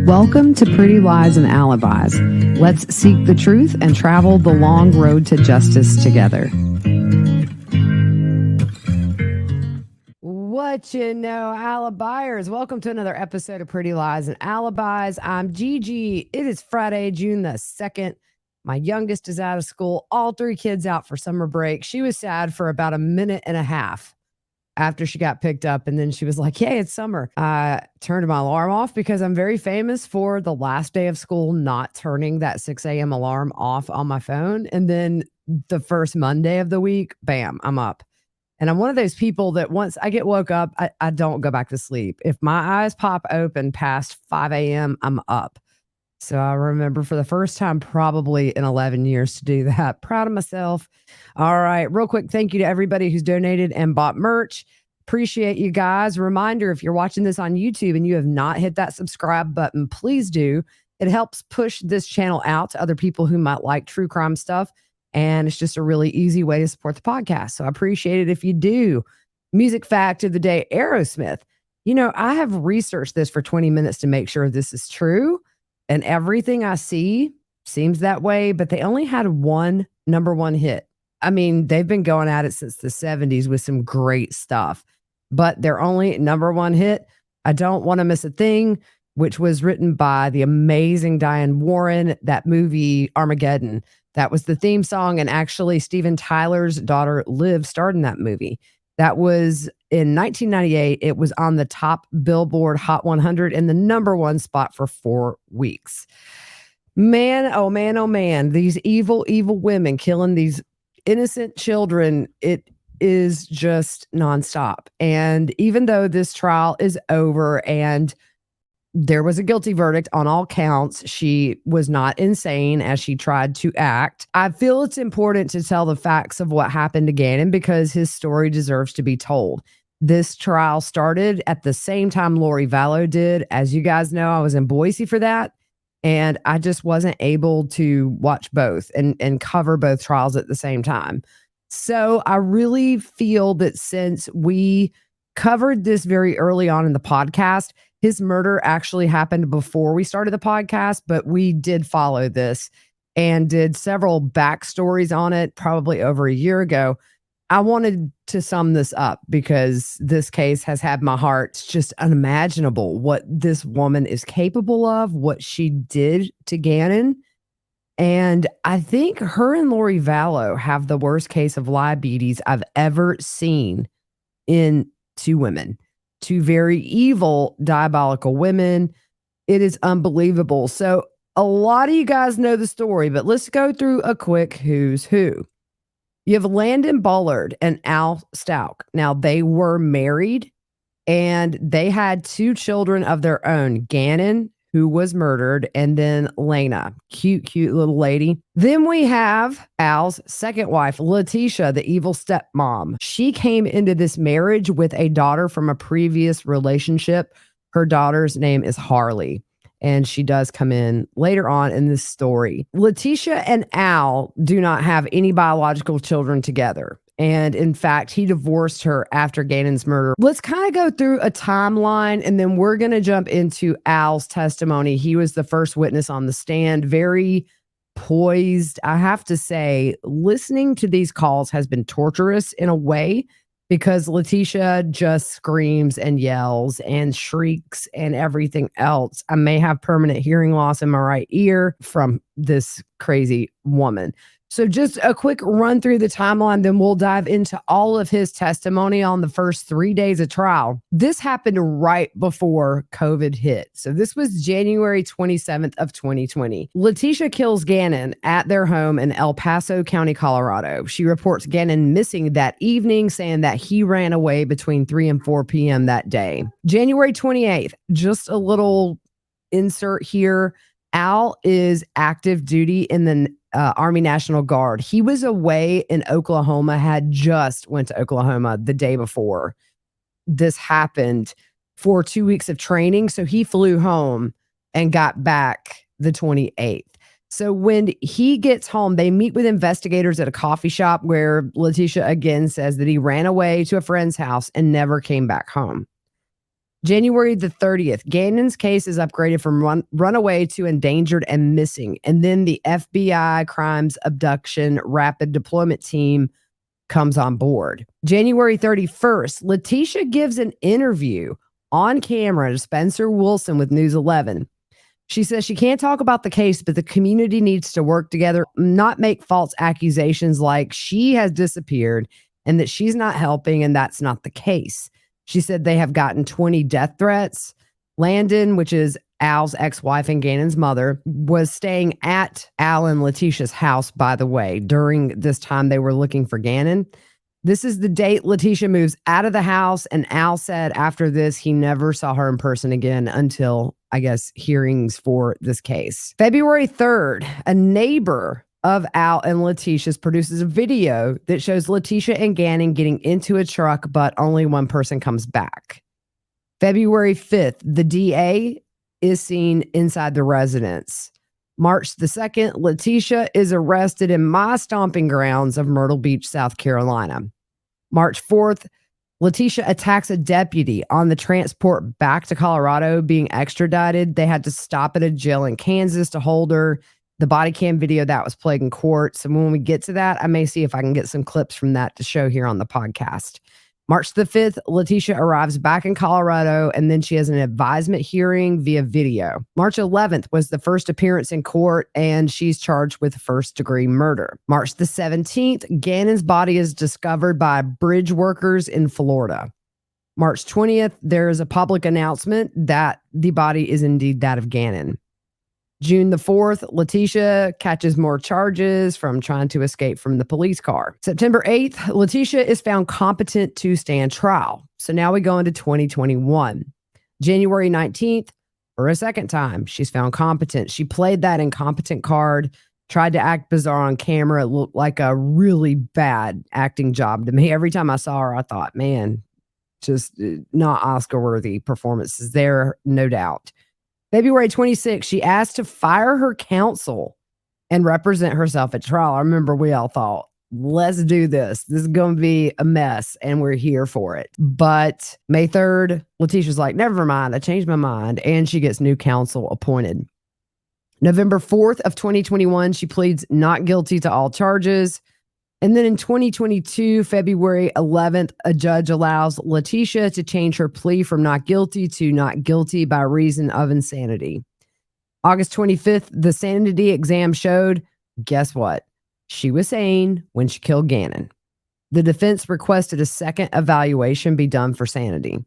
Welcome to Pretty Lies and Alibis. Let's seek the truth and travel the long road to justice together. What you know, Alibiers. Welcome to another episode of Pretty Lies and Alibis. I'm Gigi. It is Friday, June the 2nd. My youngest is out of school. All three kids out for summer break. She was sad for about a minute and a half after she got picked up. And then she was like, yay, it's summer. I turned my alarm off because I'm very famous for the last day of school not turning that 6 a.m. alarm off on my phone. And then the first Monday of the week, bam, I'm up. And I'm one of those people that once I get woke up, I don't go back to sleep. If my eyes pop open past 5 a.m., I'm up. So I remember for the first time probably in 11 years to do that. Proud of myself. All right, real quick, thank you to everybody who's donated and bought merch. Appreciate you guys. Reminder, if you're watching this on YouTube and you have not hit that subscribe button, please do. It helps push this channel out to other people who might like true crime stuff. And it's just a really easy way to support the podcast. So I appreciate it if you do. Music fact of the day, Aerosmith. You know, I have researched this for 20 minutes to make sure this is true. And everything I see seems that way, but they only had one number one hit. I mean, they've been going at it since the 70s with some great stuff, but their only number one hit, I Don't Want to Miss a Thing, which was written by the amazing Diane Warren, that movie Armageddon. That was the theme song, and actually Steven Tyler's daughter Liv starred in that movie. That was in 1998. It was on the top Billboard Hot 100 in the number one spot for 4 weeks. Man, oh man, oh man. These evil, evil women killing these innocent children. It is just nonstop. And even though this trial is over and there was a guilty verdict on all counts, she was not insane as she tried to act. I feel it's important to tell the facts of what happened to Gannon because his story deserves to be told. This trial started at the same time Lori Vallow did. As you guys know, I was in Boise for that, and I just wasn't able to watch both and cover both trials at the same time. So I really feel that since we covered this very early on in the podcast, his murder actually happened before we started the podcast, but we did follow this and did several backstories on it probably over a year ago. I wanted to sum this up because this case has had my heart. It's just unimaginable what this woman is capable of, what she did to Gannon. And I think her and Lori Vallow have the worst case of diabetes I've ever seen in two women. Two very evil, diabolical women. It is unbelievable. So a lot of you guys know the story, but let's go through a quick who's who. You have Landon Bullard and Al Stauch. Now, they were married and they had 2 children of their own. Gannon, who was murdered, and then Lena, cute little lady. Then we have Al's second wife, Letecia, the evil stepmom. She came into this marriage with a daughter from a previous relationship. Her daughter's name is Harley, and she does come in later on in this story. Letecia and Al do not have any biological children together. And in fact, he divorced her after Gannon's murder. Let's kind of go through a timeline, and then we're going to jump into Al's testimony. He was the first witness on the stand, very poised. I have to say, listening to these calls has been torturous in a way because Letecia just screams and yells and shrieks and everything else. I may have permanent hearing loss in my right ear from this crazy woman. So just a quick run through the timeline, then we'll dive into all of his testimony on the first 3 days of trial. This happened right before COVID hit. So this was January 27th of 2020. Letecia kills Gannon at their home in El Paso County, Colorado. She reports Gannon missing that evening, saying that he ran away between 3 and 4 p.m. that day. January 28th, just a little insert here. Al is active duty in the Army National Guard. He was away in Oklahoma, had just went to Oklahoma the day before this happened for 2 weeks of training. So he flew home and got back the 28th. So when he gets home, they meet with investigators at a coffee shop where Letecia again says that he ran away to a friend's house and never came back home. January the 30th, Gannon's case is upgraded from runaway to endangered and missing. And then the FBI crimes abduction rapid deployment team comes on board. January 31st, Letecia gives an interview on camera to Spencer Wilson with News 11. She says she can't talk about the case, but the community needs to work together, not make false accusations like she has disappeared and that she's not helping, and that's not the case. She said they have gotten 20 death threats. Landon, which is Al's ex-wife and Gannon's mother, was staying at Al and Letecia's house, by the way, during this time they were looking for Gannon. This is the date Letecia moves out of the house, and Al said after this he never saw her in person again until, I guess, hearings for this case. February 3rd, a neighbor of Al and Letecia's produces a video that shows Letecia and Gannon getting into a truck, but only one person comes back. February 5th, the DA is seen inside the residence. March the 2nd, Letecia is arrested in my stomping grounds of Myrtle Beach, South Carolina. March 4th, Letecia attacks a deputy on the transport back to Colorado being extradited. They had to stop at a jail in Kansas to hold her. The body cam video that was played in court. So when we get to that, I may see if I can get some clips from that to show here on the podcast. March the 5th, Letecia arrives back in Colorado, and then she has an advisement hearing via video. March 11th was the first appearance in court, and she's charged with first-degree murder. March the 17th, Gannon's body is discovered by bridge workers in Florida. March 20th, there is a public announcement that the body is indeed that of Gannon. June the 4th, Letecia catches more charges from trying to escape from the police car. September 8th, Letecia is found competent to stand trial. So now we go into 2021. January 19th, for a second time, she's found competent. She played that incompetent card, tried to act bizarre on camera. It looked like a really bad acting job to me. Every time I saw her, I thought, man, just not Oscar-worthy performances there, no doubt. February 26th, she asked to fire her counsel and represent herself at trial. I remember we all thought, let's do this. This is going to be a mess, and we're here for it. But May 3rd, Letecia's like, never mind, I changed my mind, and she gets new counsel appointed. November 4th of 2021, she pleads not guilty to all charges. And then in 2022, February 11th, a judge allows Letecia to change her plea from not guilty to not guilty by reason of insanity. August 25th, the sanity exam showed, guess what? She was sane when she killed Gannon. The defense requested a second evaluation be done for sanity.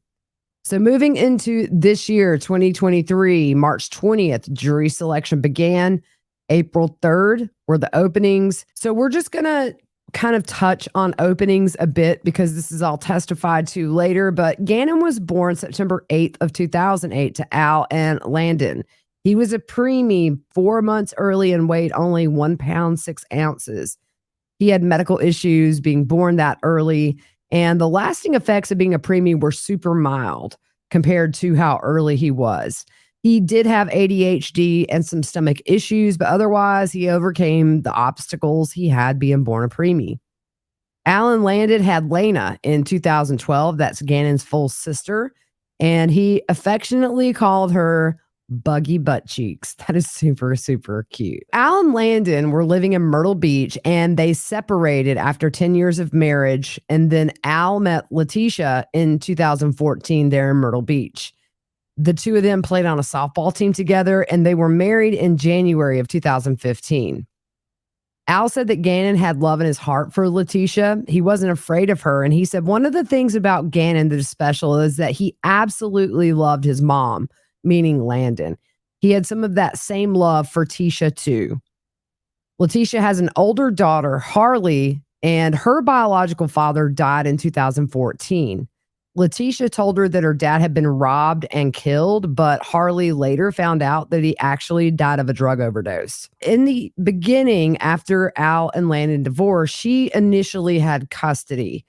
So moving into this year, 2023, March 20th, jury selection began. April 3rd were the openings. So we're just going to kind of touch on openings a bit because this is all testified to later, but Gannon was born September 8th of 2008 to Al and Landon. He was a preemie 4 months early and weighed only 1 pound, 6 ounces. He had medical issues being born that early, and the lasting effects of being a preemie were super mild compared to how early he was. He did have ADHD and some stomach issues, but otherwise he overcame the obstacles he had being born a preemie. Alan Landon had Lena in 2012. That's Gannon's full sister. And he affectionately called her Buggy Butt Cheeks. That is super, super cute. Al and Landon were living in Myrtle Beach, and they separated after 10 years of marriage. And then Al met Letecia in 2014 there in Myrtle Beach. The two of them played on a softball team together, and they were married in January of 2015. Al said that Gannon had love in his heart for Letecia. He wasn't afraid of her. And he said one of the things about Gannon that is special is that he absolutely loved his mom, meaning Landon. He had some of that same love for Tecia too. Letecia has an older daughter, Harley, and her biological father died in 2014. Letecia told her that her dad had been robbed and killed, but Harley later found out that he actually died of a drug overdose. In the beginning, after Al and Landon divorced, she initially had custody.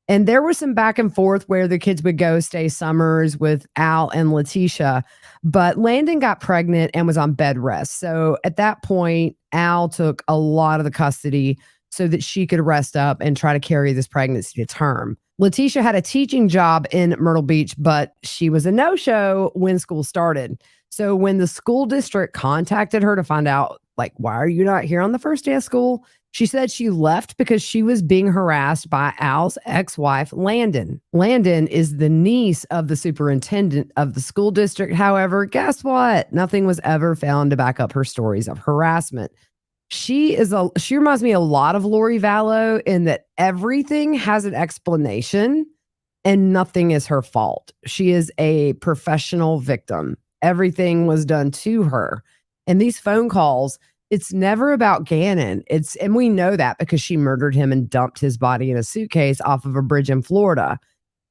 And there was some back and forth where the kids would go stay summers with Al and Letecia, but Landon got pregnant and was on bed rest. So at that point, Al took a lot of the custody so that she could rest up and try to carry this pregnancy to term. Letecia had a teaching job in Myrtle Beach, but she was a no show when school started. So when the school district contacted her to find out, like, why are you not here on the first day of school? She said she left because she was being harassed by Al's ex wife, Landon. Landon is the niece of the superintendent of the school district. However, guess what? Nothing was ever found to back up her stories of harassment. She reminds me a lot of Lori Vallow in that everything has an explanation and nothing is her fault. She is a professional victim. Everything was done to her. And these phone calls, it's never about Gannon. And we know that because she murdered him and dumped his body in a suitcase off of a bridge in Florida.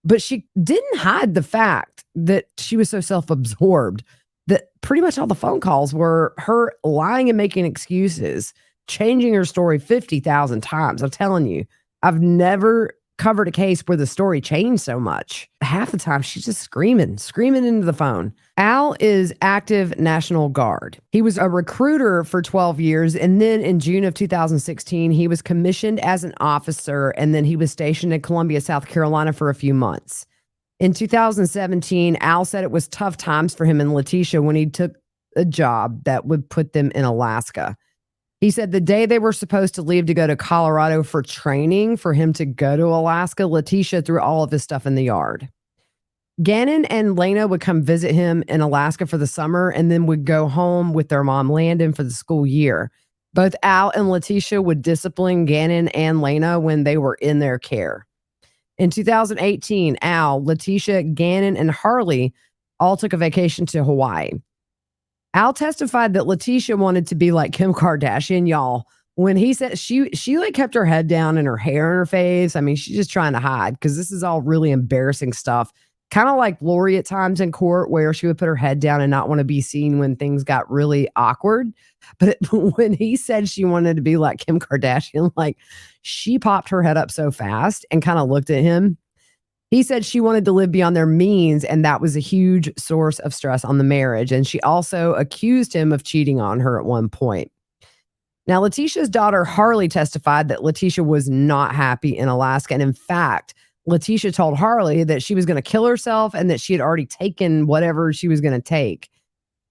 But she didn't hide the fact that she was so self-absorbed that pretty much all the phone calls were her lying and making excuses, changing her story 50,000 times. I'm telling you, I've never covered a case where the story changed so much. Half the time she's just screaming into the phone. Al is active National Guard. He was a recruiter for 12 years. And then in June of 2016, he was commissioned as an officer. And then he was stationed in Columbia, South Carolina for a few months. In 2017, Al said it was tough times for him and Letecia when he took a job that would put them in Alaska. He said the day they were supposed to leave to go to Colorado for training for him to go to Alaska, Letecia threw all of his stuff in the yard. Gannon and Lena would come visit him in Alaska for the summer and then would go home with their mom, Landon, for the school year. Both Al and Letecia would discipline Gannon and Lena when they were in their care. In 2018, Al, Letecia, Gannon, and Harley all took a vacation to Hawaii. Al testified that Letecia wanted to be like Kim Kardashian, y'all. When he said she like kept her head down and her hair in her face. I mean, she's just trying to hide because this is all really embarrassing stuff. Kind of like Lori at times in court where she would put her head down and not want to be seen when things got really awkward. But when he said she wanted to be like Kim Kardashian, like she popped her head up so fast and kind of looked at him. He said she wanted to live beyond their means, and that was a huge source of stress on the marriage. And she also accused him of cheating on her at one point. Now, Leticia's daughter, Harley, testified that Letecia was not happy in Alaska. And in fact, Letecia told Harley that she was going to kill herself and that she had already taken whatever she was going to take.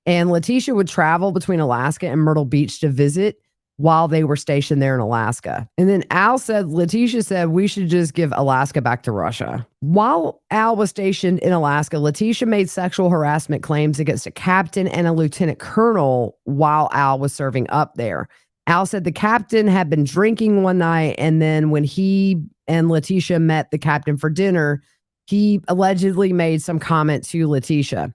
And Letecia would travel between Alaska and Myrtle Beach to visit while they were stationed there in Alaska. And then Letecia said, we should just give Alaska back to Russia. While Al was stationed in Alaska, Letecia made sexual harassment claims against a captain and a lieutenant colonel while Al was serving up there. Al said the captain had been drinking one night, and then when he and Letecia met the captain for dinner, he allegedly made some comment to Letecia.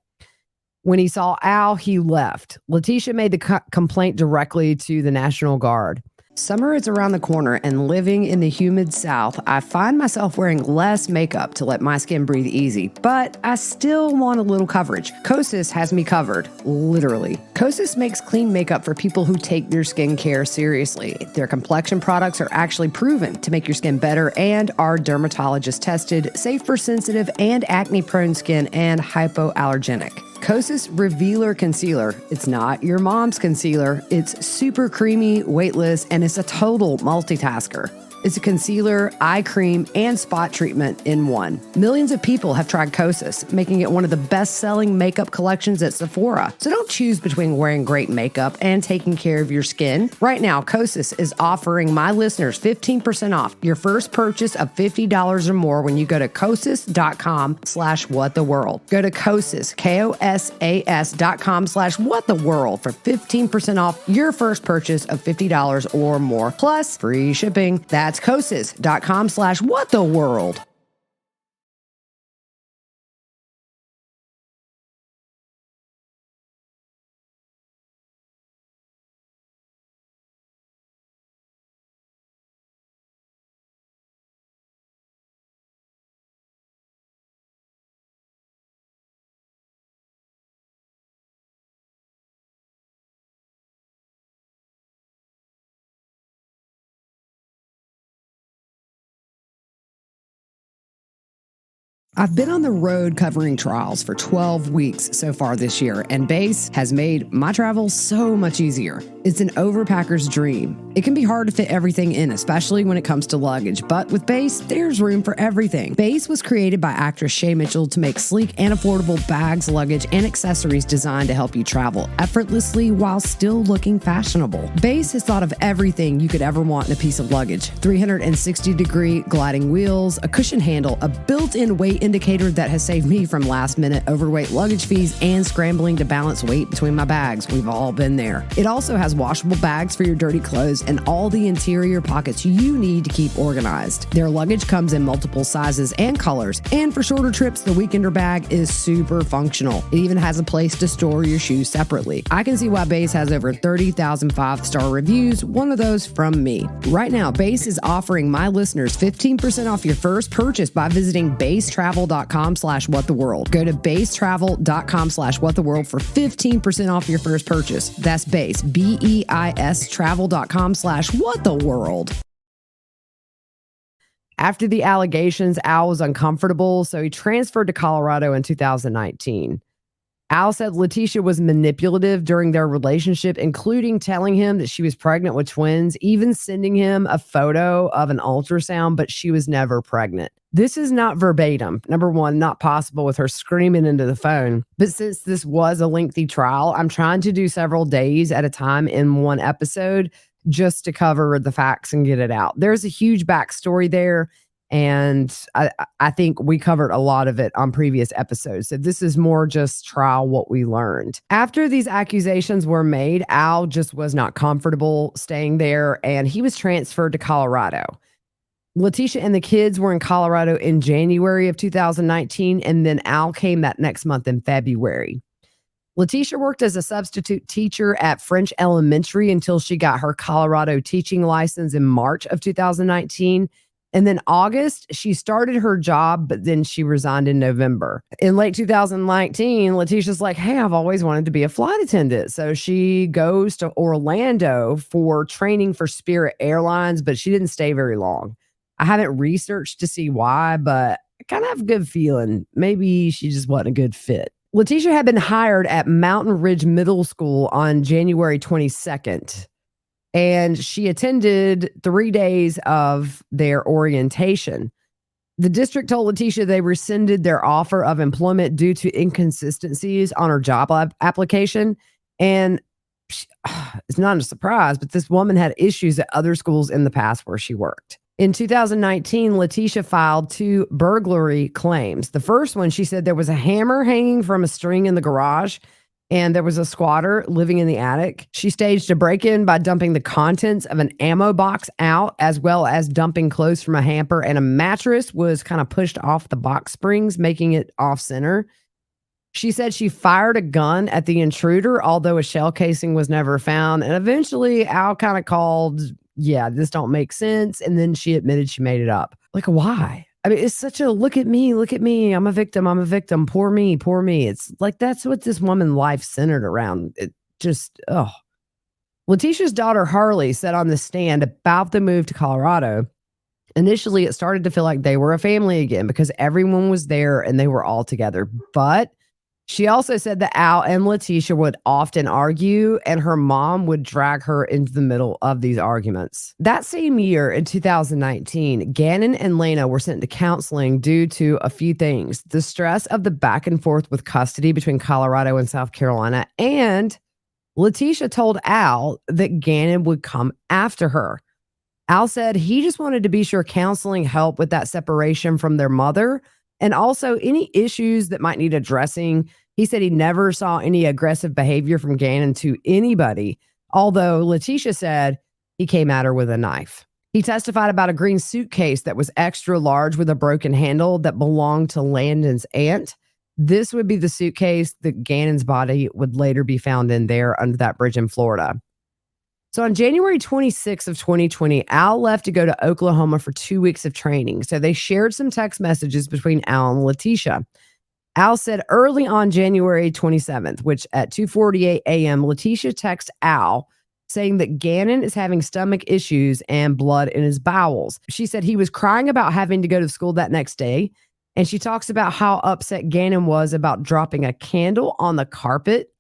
When he saw Al, he left. Letecia made the complaint directly to the National Guard. Summer is around the corner, and living in the humid South, I find myself wearing less makeup to let my skin breathe easy, but I still want a little coverage. Kosas has me covered, literally. Kosas makes clean makeup for people who take their skincare seriously. Their complexion products are actually proven to make your skin better and are dermatologist tested, safe for sensitive and acne-prone skin, and hypoallergenic. Kosas Revealer Concealer. It's not your mom's concealer. It's super creamy, weightless, and it's a total multitasker. It's a concealer, eye cream, and spot treatment in one. Millions of people have tried Kosas, making it one of the best-selling makeup collections at Sephora. So don't choose between wearing great makeup and taking care of your skin. Right now, Kosas is offering my listeners 15% off your first purchase of $50 or more when you go to kosas.com/whattheworld. Go to Kosas, KOSAS.com/whattheworld for 15% off your first purchase of $50 or more, plus free shipping. That's kosas.com/whattheworld. I've been on the road covering trials for 12 weeks so far this year, and Base has made my travel so much easier. It's an overpacker's dream. It can be hard to fit everything in, especially when it comes to luggage, but with Base, there's room for everything. Base was created by actress Shay Mitchell to make sleek and affordable bags, luggage, and accessories designed to help you travel effortlessly while still looking fashionable. Base has thought of everything you could ever want in a piece of luggage. 360-degree gliding wheels, a cushion handle, a built-in weight indicator that has saved me from last-minute overweight luggage fees and scrambling to balance weight between my bags. We've all been there. It also has washable bags for your dirty clothes and all the interior pockets you need to keep organized. Their luggage comes in multiple sizes and colors, and for shorter trips, the Weekender bag is super functional. It even has a place to store your shoes separately. I can see why Base has over 30,000 five-star reviews, one of those from me. Right now, Base is offering my listeners 15% off your first purchase by visiting basetravel.com/whattheworld. Go to basetravel.com/whattheworld for 15% off your first purchase. That's Base, BEIS travel.com/whattheworld. After the allegations, Al was uncomfortable, so he transferred to Colorado in 2019. Al said Letecia was manipulative during their relationship, including telling him that she was pregnant with twins, even sending him a photo of an ultrasound, but she was never pregnant. This is not verbatim. Number one, not possible with her screaming into the phone. But since this was a lengthy trial, I'm trying to do several days at a time in one episode just to cover the facts and get it out. There's a huge backstory there, and I think we covered a lot of it on previous episodes. So this is more just trial what we learned. After these accusations were made, Al just was not comfortable staying there, and he was transferred to Colorado. Letecia and the kids were in Colorado in January of 2019, and then Al came that next month in February. Letecia worked as a substitute teacher at French Elementary until she got her Colorado teaching license in March of 2019. And then August, she started her job, but then she resigned in November. In late 2019, Letecia's like, hey, I've always wanted to be a flight attendant. So she goes to Orlando for training for Spirit Airlines, but she didn't stay very long. I haven't researched to see why, but I kind of have a good feeling maybe she just wasn't a good fit. Letecia had been hired at Mountain Ridge Middle School on January 22nd. And she attended 3 days of their orientation. The district told Letecia they rescinded their offer of employment due to inconsistencies on her job application. And it's not a surprise, but this woman had issues at other schools in the past where she worked. In 2019, Letecia filed 2 burglary claims. The first one, she said there was a hammer hanging from a string in the garage, and there was a squatter living in the attic. She staged a break-in by dumping the contents of an ammo box out, as well as dumping clothes from a hamper, and a mattress was kind of pushed off the box springs, making it off-center. She said she fired a gun at the intruder, although a shell casing was never found. And eventually, Al kind of called, yeah, this don't make sense. And then she admitted she made it up. Like, why? I mean, it's such a look at me. I'm a victim. Poor me. It's like, that's what this woman's life centered around. It just, oh. Letecia's daughter, Harley, said on the stand about the move to Colorado, initially it started to feel like they were a family again because everyone was there and they were all together. But she also said that Al and Letecia would often argue, and her mom would drag her into the middle of these arguments. That same year, in 2019, Gannon and Lena were sent to counseling due to a few things: the stress of the back and forth with custody between Colorado and South Carolina, and Letecia told Al that Gannon would come after her. Al said he just wanted to be sure counseling helped with that separation from their mother, and also any issues that might need addressing. He said he never saw any aggressive behavior from Gannon to anybody, although Letecia said he came at her with a knife. He testified about a green suitcase that was extra large with a broken handle that belonged to Landon's aunt. This would be the suitcase that Gannon's body would later be found in there under that bridge in Florida. So on January 26th of 2020, Al left to go to Oklahoma for 2 weeks of training. So they shared some text messages between Al and Letecia. Al said early on January 27th, which at 2:48 a.m., Letecia texted Al saying that Gannon is having stomach issues and blood in his bowels. She said he was crying about having to go to school that next day, And she talks about how upset Gannon was about dropping a candle on the carpet,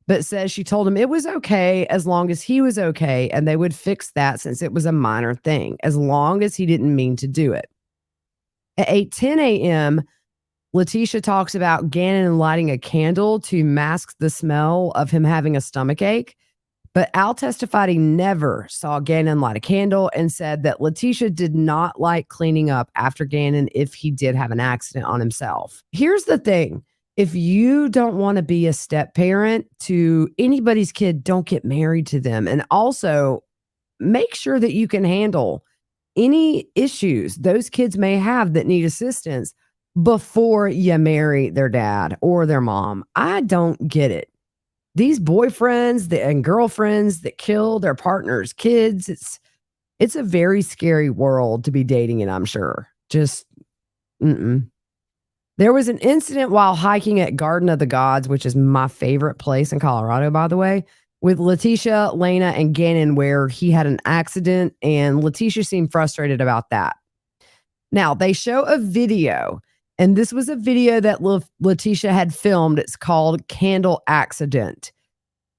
but says she told him it was okay as long as he was okay and they would fix that since it was a minor thing, as long as he didn't mean to do it. At 8:10 a.m., Letecia talks about Gannon lighting a candle to mask the smell of him having a stomach ache. But Al testified he never saw Gannon light a candle and said that Letecia did not like cleaning up after Gannon if he did have an accident on himself. Here's the thing. If you don't want to be a step parent to anybody's kid, don't get married to them. And also make sure that you can handle any issues those kids may have that need assistance before you marry their dad or their mom. I don't get it. These boyfriends and girlfriends that kill their partner's kids, it's a very scary world to be dating in, I'm sure. Just, mm-mm. There was an incident while hiking at Garden of the Gods, which is my favorite place in Colorado, by the way, with Letecia, Lena, and Gannon, where he had an accident, and Letecia seemed frustrated about that. Now, they show a video, and this was a video that Letecia had filmed. It's called Candle Accident.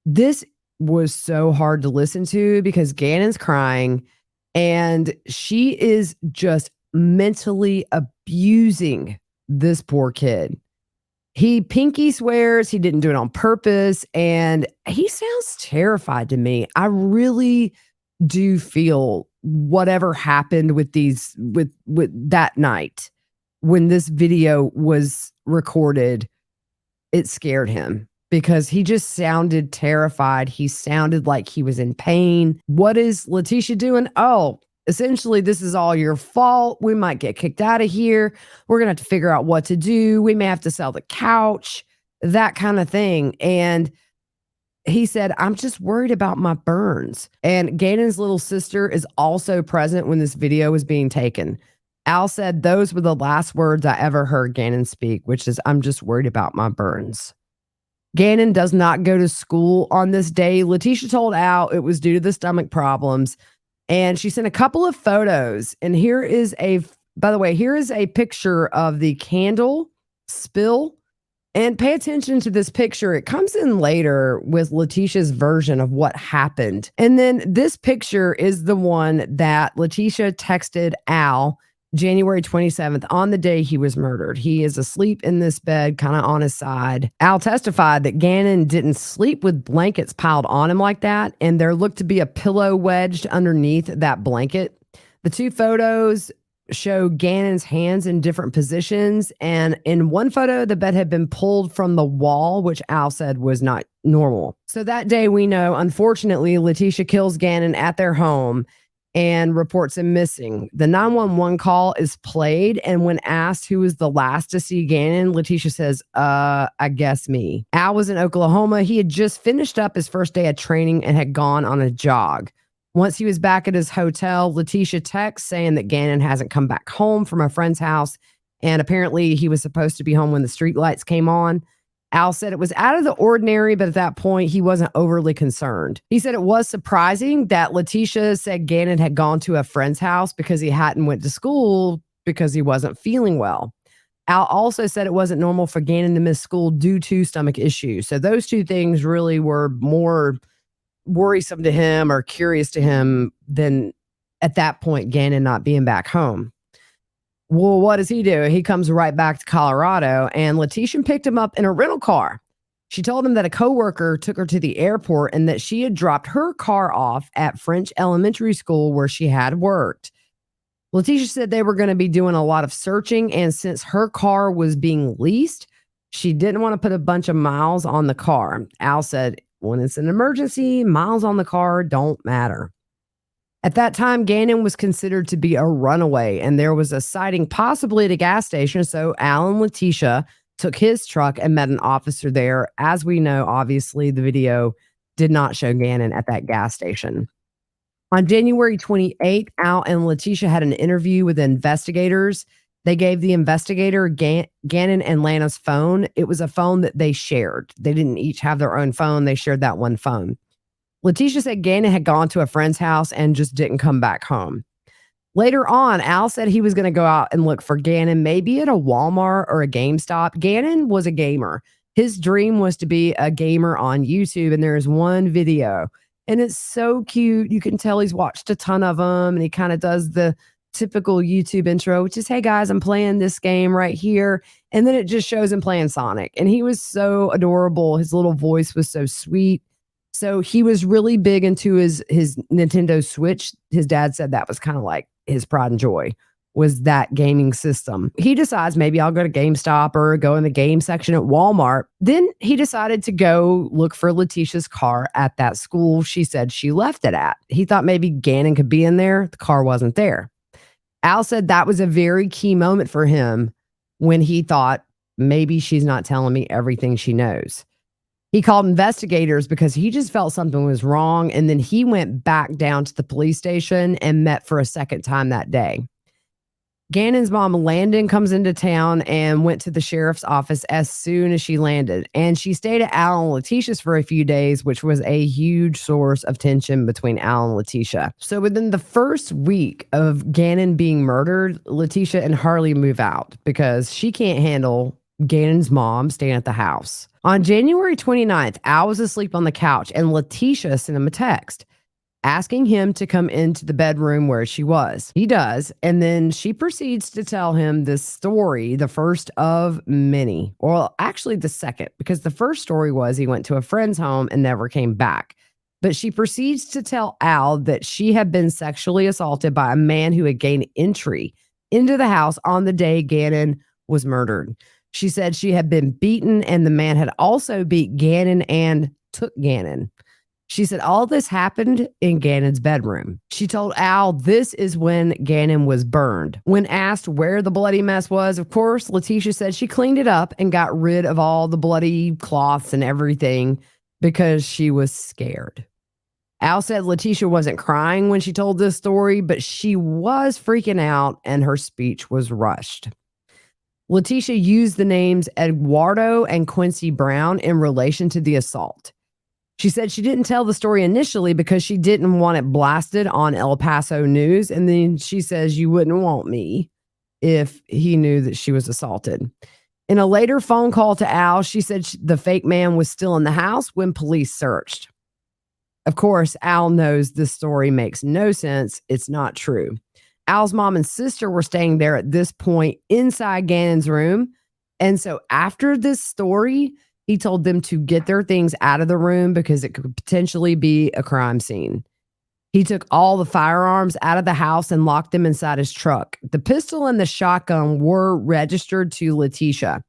This was so hard to listen to because Gannon's crying, and she is just mentally abusing this poor kid. He pinky swears he didn't do it on purpose, and he sounds terrified to me. I really do feel whatever happened with that night when this video was recorded, it scared him because he just sounded terrified. He sounded like he was in pain. What is Letecia doing? Oh, essentially, this is all your fault. We might get kicked out of here. We're going to have to figure out what to do. We may have to sell the couch, that kind of thing. And he said, I'm just worried about my burns. And Gannon's little sister is also present when this video was being taken. Al said those were the last words I ever heard Gannon speak, which is, I'm just worried about my burns. Gannon does not go to school on this day. Letecia told Al it was due to the stomach problems. And she sent a couple of photos. And by the way, here is a picture of the candle spill. And pay attention to this picture. It comes in later with Letecia's version of what happened. And then this picture is the one that Letecia texted Al January 27th on the day he was murdered. He is asleep in this bed, kind of on his side. Al testified that Gannon didn't sleep with blankets piled on him like that, and there looked to be a pillow wedged underneath that blanket. The two photos show Gannon's hands in different positions, and in one photo, the bed had been pulled from the wall, which Al said was not normal. So that day, we know, unfortunately, Letecia kills Gannon at their home and reports him missing. The 911 call is played, and when asked who was the last to see Gannon, Letecia says, I guess me. Al was in Oklahoma. He had just finished up his first day of training and had gone on a jog. Once he was back at his hotel, Letecia texts saying that Gannon hasn't come back home from a friend's house, and apparently he was supposed to be home when the streetlights came on. Al said it was out of the ordinary, but at that point, he wasn't overly concerned. He said it was surprising that Letecia said Gannon had gone to a friend's house because he hadn't went to school because he wasn't feeling well. Al also said it wasn't normal for Gannon to miss school due to stomach issues. So those two things really were more worrisome to him or curious to him than at that point Gannon not being back home. Well, what does he do? He comes right back to Colorado, and Letecia picked him up in a rental car. She told him that a coworker took her to the airport and that she had dropped her car off at French Elementary School where she had worked. Letecia said they were going to be doing a lot of searching, and since her car was being leased, she didn't want to put a bunch of miles on the car. Al said, when it's an emergency, miles on the car don't matter. At that time, Gannon was considered to be a runaway, and there was a sighting possibly at a gas station, so Al and Letecia took his truck and met an officer there. As we know, obviously, the video did not show Gannon at that gas station. On January 28th, Al and Letecia had an interview with investigators. They gave the investigator Gannon and Lana's phone. It was a phone that they shared. They didn't each have their own phone. They shared that one phone. Letecia said Gannon had gone to a friend's house and just didn't come back home. Later on, Al said he was going to go out and look for Gannon, maybe at a Walmart or a GameStop. Gannon was a gamer. His dream was to be a gamer on YouTube, and there's one video, and it's so cute. You can tell he's watched a ton of them, and he kind of does the typical YouTube intro, which is, "Hey guys, I'm playing this game right here." And then it just shows him playing Sonic. And he was so adorable. His little voice was so sweet. So he was really big into his Nintendo Switch. His dad said that was kind of like his pride and joy, was that gaming system. He decides, maybe I'll go to GameStop or go in the game section at Walmart. Then he decided to go look for Letecia's car at that school she said she left it at. He thought maybe Gannon could be in there. The car wasn't there. Al said that was a very key moment for him when he thought, maybe she's not telling me everything she knows. He called investigators because he just felt something was wrong. And then he went back down to the police station and met for a second time that day. Gannon's mom, Landon, comes into town and went to the sheriff's office as soon as she landed. And she stayed at Al and Letecia's for a few days, which was a huge source of tension between Al and Letecia. So within the first week of Gannon being murdered, Letecia and Harley move out because she can't handle Gannon's mom staying at the house. On January 29th, Al was asleep on the couch and Letecia sent him a text asking him to come into the bedroom where she was. He does. And then she proceeds to tell him this story, the first of many. Well, actually the second, because the first story was he went to a friend's home and never came back. But she proceeds to tell Al that she had been sexually assaulted by a man who had gained entry into the house on the day Gannon was murdered. She said she had been beaten and the man had also beat Gannon and took Gannon. She said all this happened in Gannon's bedroom. She told Al this is when Gannon was burned. When asked where the bloody mess was, of course, Letecia said she cleaned it up and got rid of all the bloody cloths and everything because she was scared. Al said Letecia wasn't crying when she told this story, but she was freaking out and her speech was rushed. Letecia used the names Eduardo and Quincy Brown in relation to the assault. She said she didn't tell the story initially because she didn't want it blasted on El Paso news. And then she says, you wouldn't want me if he knew that she was assaulted. In a later phone call to Al, she said the fake man was still in the house when police searched. Of course, Al knows this story makes no sense. It's not true. Al's mom and sister were staying there at this point inside Gannon's room. And so after this story, he told them to get their things out of the room because it could potentially be a crime scene. He took all the firearms out of the house and locked them inside his truck. The pistol and the shotgun were registered to Letecia.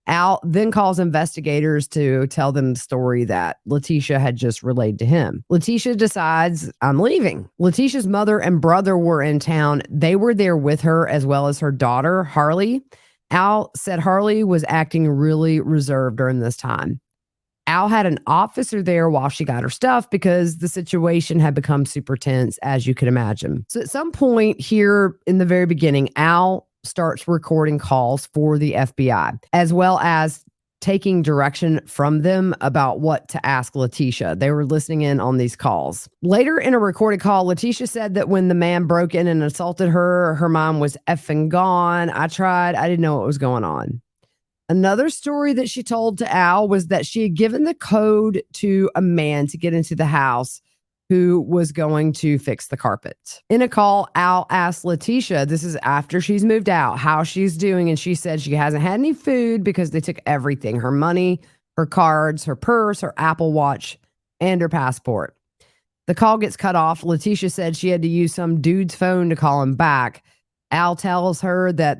Al then calls investigators to tell them the story that Letecia had just relayed to him. Letecia decides, I'm leaving. Letecia's mother and brother were in town. They were there with her as well as her daughter, Harley. Al said Harley was acting really reserved during this time. Al had an officer there while she got her stuff because the situation had become super tense, as you could imagine. So at some point here in the very beginning, Al starts recording calls for the FBI, as well as taking direction from them about what to ask Letecia. They were listening in on these calls. Later in a recorded call, Letecia said that when the man broke in and assaulted her, her mom was effing gone. I didn't know what was going on. Another story that she told to Al was that she had given the code to a man to get into the house who was going to fix the carpet. In a call, Al asked Letecia, this is after she's moved out, how she's doing. And she said she hasn't had any food because they took everything, her money, her cards, her purse, her Apple Watch, and her passport. The call gets cut off. Letecia said she had to use some dude's phone to call him back. Al tells her that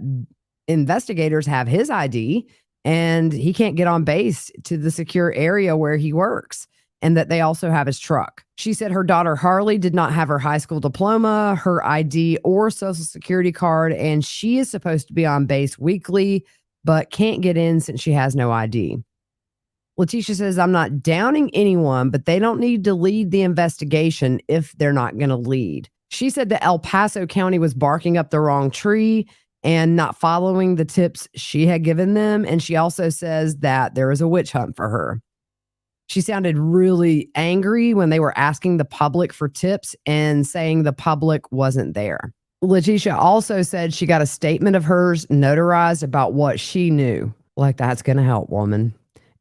investigators have his ID and he can't get on base to the secure area where he works, and that they also have his truck. She said her daughter Harley did not have her high school diploma, her ID, or social security card, and she is supposed to be on base weekly, but can't get in since she has no ID. Letecia says, I'm not downing anyone, but they don't need to lead the investigation if they're not going to lead. She said that El Paso County was barking up the wrong tree and not following the tips she had given them. And she also says that there is a witch hunt for her. She sounded really angry when they were asking the public for tips and saying the public wasn't there. Letecia also said she got a statement of hers notarized about what she knew. Like, that's going to help, woman.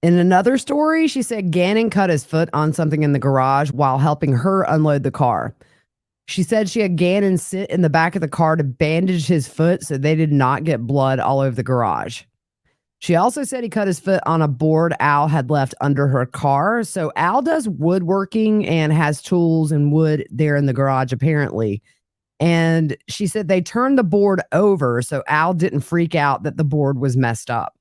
In another story, she said Gannon cut his foot on something in the garage while helping her unload the car. She said she had Gannon sit in the back of the car to bandage his foot so they did not get blood all over the garage. She also said he cut his foot on a board Al had left under her car. So Al does woodworking and has tools and wood there in the garage, apparently. And she said they turned the board over so Al didn't freak out that the board was messed up.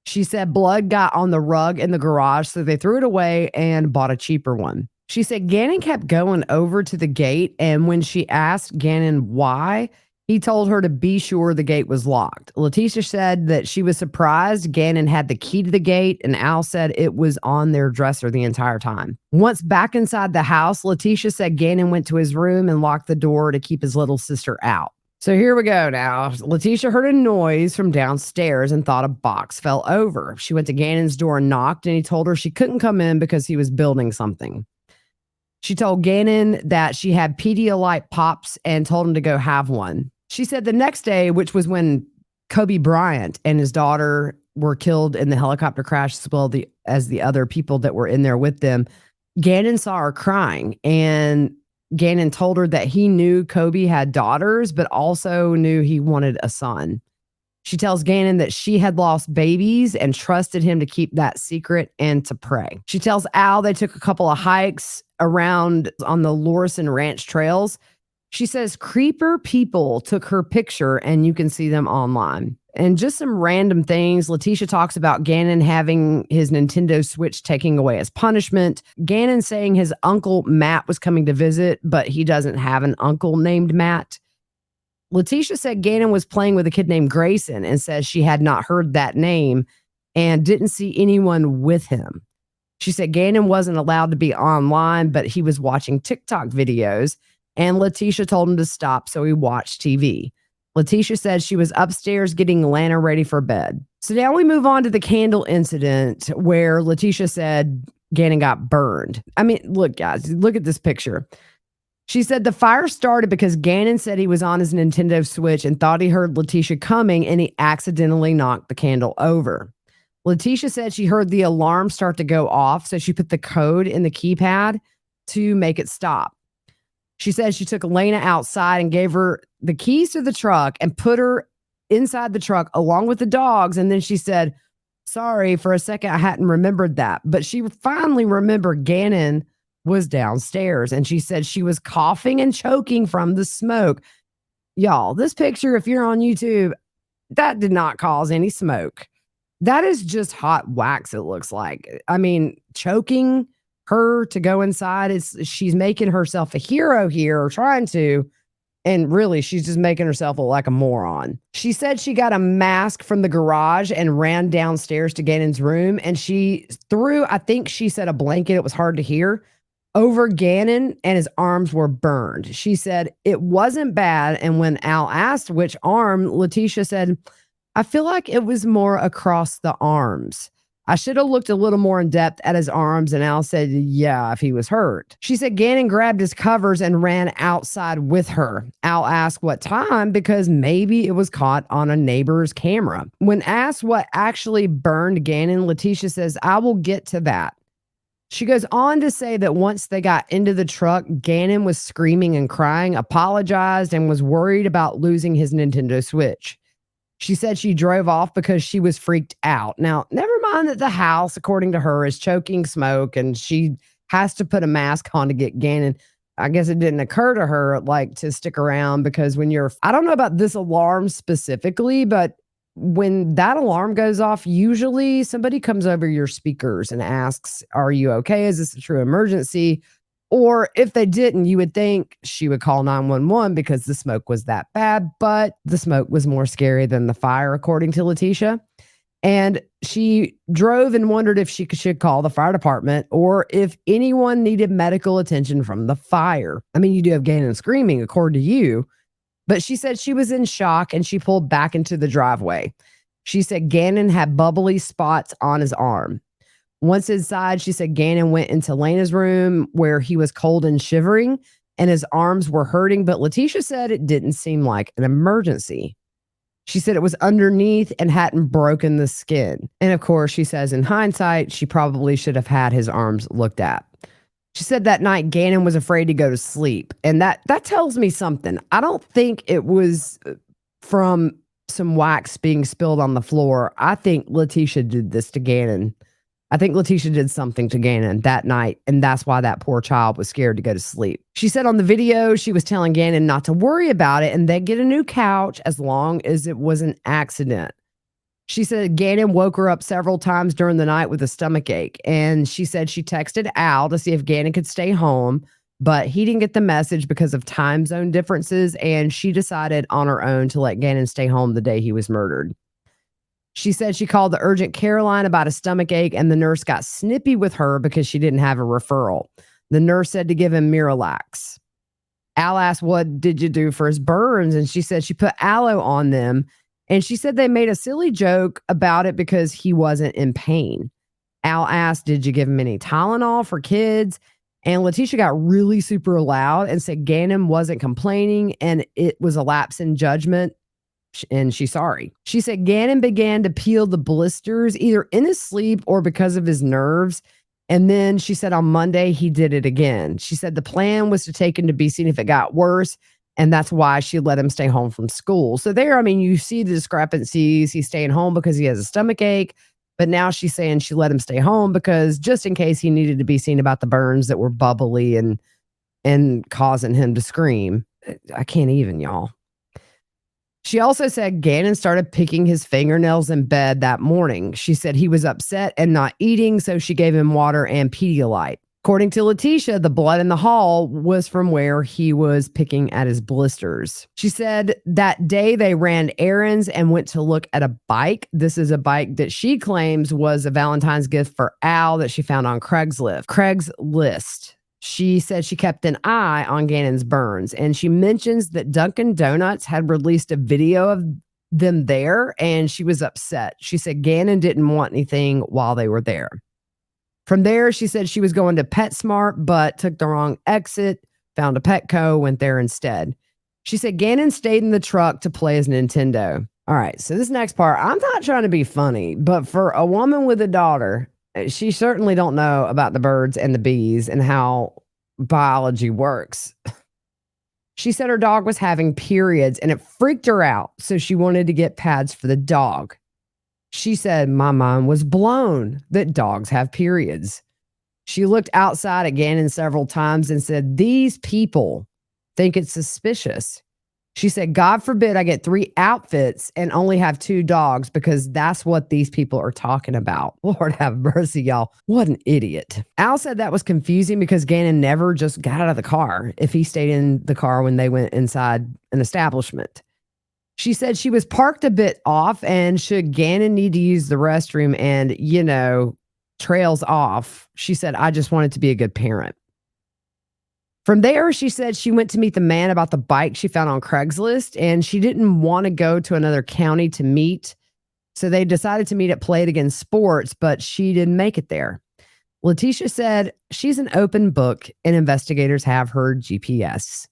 She said blood got on the rug in the garage, so they threw it away and bought a cheaper one. She said Gannon kept going over to the gate, and when she asked Gannon why, he told her to be sure the gate was locked. Letecia said that she was surprised Gannon had the key to the gate, and Al said it was on their dresser the entire time. Once back inside the house, Letecia said Gannon went to his room and locked the door to keep his little sister out. So here we go now. Letecia heard a noise from downstairs and thought a box fell over. She went to Gannon's door and knocked, and he told her she couldn't come in because he was building something. She told Gannon that she had Pedialyte pops and told him to go have one. She said the next day, which was when Kobe Bryant and his daughter were killed in the helicopter crash, as well as the other people that were in there with them, Gannon saw her crying, and Gannon told her that he knew Kobe had daughters, but also knew he wanted a son. She tells Gannon that she had lost babies and trusted him to keep that secret and to pray. She tells Al they took a couple of hikes around on the Lorison Ranch trails. She says creeper people took her picture and you can see them online. And just some random things. Letecia talks about Gannon having his Nintendo Switch taking away as punishment. Gannon saying his uncle Matt was coming to visit, but he doesn't have an uncle named Matt. Letecia said Gannon was playing with a kid named Grayson and says she had not heard that name and didn't see anyone with him. She said Gannon wasn't allowed to be online, but he was watching TikTok videos, and Letecia told him to stop, so he watched TV. Letecia said she was upstairs getting Lana ready for bed. So now we move on to the candle incident where Letecia said Gannon got burned. I mean, look, guys, look at this picture. She said the fire started because Gannon said he was on his Nintendo Switch and thought he heard Letecia coming, and he accidentally knocked the candle over. Letecia said she heard the alarm start to go off, so she put the code in the keypad to make it stop. She said she took Elena outside and gave her the keys to the truck and put her inside the truck along with the dogs. And then she said, sorry, for a second, I hadn't remembered that. But she finally remembered Gannon was downstairs, and she said she was coughing and choking from the smoke. Y'all, this picture, if you're on YouTube, that did not cause any smoke. That is just hot wax, it looks like. I mean, choking her to go inside, she's making herself a hero here, or trying to, and really she's just making herself look like a moron. She said she got a mask from the garage and ran downstairs to Gannon's room, and she threw, I think she said, a blanket, it was hard to hear, over Gannon, and his arms were burned. She said it wasn't bad, and when Al asked which arm, Letecia said, I feel like it was more across the arms. I should have looked a little more in depth at his arms, and Al said, yeah, if he was hurt. She said Gannon grabbed his covers and ran outside with her. Al asked what time because maybe it was caught on a neighbor's camera. When asked what actually burned Gannon, Letecia says, I will get to that. She goes on to say that once they got into the truck, Gannon was screaming and crying, apologized, and was worried about losing his Nintendo Switch. She said she drove off because she was freaked out. Now, never mind that the house, according to her, is choking smoke and she has to put a mask on to get Gannon. I guess it didn't occur to her like to stick around because when you're, I don't know about this alarm specifically, but when that alarm goes off, usually somebody comes over your speakers and asks, are you okay? Is this a true emergency? Or if they didn't, you would think she would call 911 because the smoke was that bad, but the smoke was more scary than the fire, according to Letecia. And she drove and wondered if she should call the fire department or if anyone needed medical attention from the fire. I mean, you do have Gannon screaming, according to you, but she said she was in shock and she pulled back into the driveway. She said Gannon had bubbly spots on his arm. Once inside, she said Gannon went into Lena's room where he was cold and shivering, and his arms were hurting, but Letecia said it didn't seem like an emergency. She said it was underneath and hadn't broken the skin. And of course, she says in hindsight, she probably should have had his arms looked at. She said that night Gannon was afraid to go to sleep. And that tells me something. I don't think it was from some wax being spilled on the floor. I think Letecia did this to Gannon. I think Letecia did something to Gannon that night, and that's why that poor child was scared to go to sleep. She said on the video she was telling Gannon not to worry about it and they'd get a new couch as long as it was an accident. She said Gannon woke her up several times during the night with a stomach ache, and she said she texted Al to see if Gannon could stay home, but he didn't get the message because of time zone differences, and she decided on her own to let Gannon stay home the day he was murdered. She said she called the urgent care line about a stomach ache, and the nurse got snippy with her because she didn't have a referral. The nurse said to give him Miralax. Al asked, what did you do for his burns? And she said she put aloe on them. And she said they made a silly joke about it because he wasn't in pain. Al asked, did you give him any Tylenol for kids? And Letecia got really super loud and said Gannon wasn't complaining and it was a lapse in judgment. And she's sorry. She said Gannon began to peel the blisters either in his sleep or because of his nerves. And then she said on Monday, he did it again. She said the plan was to take him to be seen if it got worse. And that's why she let him stay home from school. So there, I mean, you see the discrepancies. He's staying home because he has a stomach ache. But now she's saying she let him stay home because just in case he needed to be seen about the burns that were bubbly and causing him to scream. I can't even, y'all. She also said Gannon started picking his fingernails in bed that morning. She said he was upset and not eating, so she gave him water and Pedialyte. According to Letecia, the blood in the hall was from where he was picking at his blisters. She said that day they ran errands and went to look at a bike. This is a bike that she claims was a Valentine's gift for Al that she found on Craigslist. She said she kept an eye on Gannon's burns, and she mentions that Dunkin' Donuts had released a video of them there, and she was upset. She said Gannon didn't want anything while they were there. From there, she said she was going to PetSmart, but took the wrong exit, found a Petco, went there instead. She said Gannon stayed in the truck to play his Nintendo. All right, so this next part, I'm not trying to be funny, but for a woman with a daughter, she certainly don't know about the birds and the bees and how biology works. She said her dog was having periods and it freaked her out, so she wanted to get pads for the dog. She said, my mind was blown that dogs have periods. She looked outside at Gannon several times and said, these people think it's suspicious. She said, God forbid I get 3 outfits and only have 2 dogs because that's what these people are talking about. Lord have mercy, y'all. What an idiot. Al said that was confusing because Gannon never just got out of the car if he stayed in the car when they went inside an establishment. She said she was parked a bit off and should Gannon need to use the restroom and, trails off, she said, I just wanted to be a good parent. From there, she said she went to meet the man about the bike she found on Craigslist, and she didn't want to go to another county to meet. So they decided to meet at Play It Again Sports, but she didn't make it there. Letecia said she's an open book and investigators have her GPS.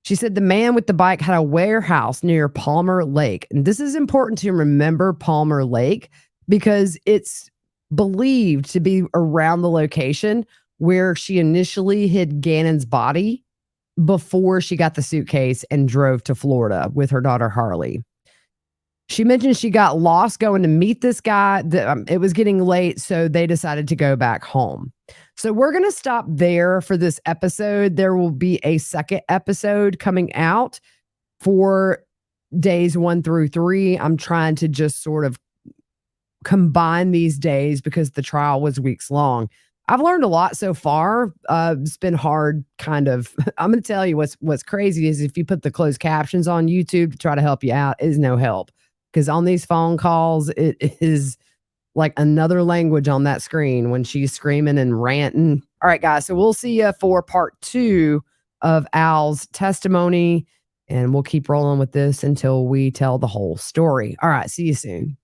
She said the man with the bike had a warehouse near Palmer Lake. And this is important to remember Palmer Lake because it's believed to be around the location where she initially hid Gannon's body before she got the suitcase and drove to Florida with her daughter Harley. She mentioned she got lost going to meet this guy. It was getting late, so they decided to go back home. So we're going to stop there for this episode. There will be a second episode coming out for days 1 through 3. I'm trying to just sort of combine these days because the trial was weeks long. I've learned a lot so far. It's been hard, kind of. I'm going to tell you what's crazy is if you put the closed captions on YouTube to try to help you out, it is no help. Because on these phone calls, it is like another language on that screen when she's screaming and ranting. All right, guys. So we'll see you for part 2 of Al's testimony. And we'll keep rolling with this until we tell the whole story. All right. See you soon.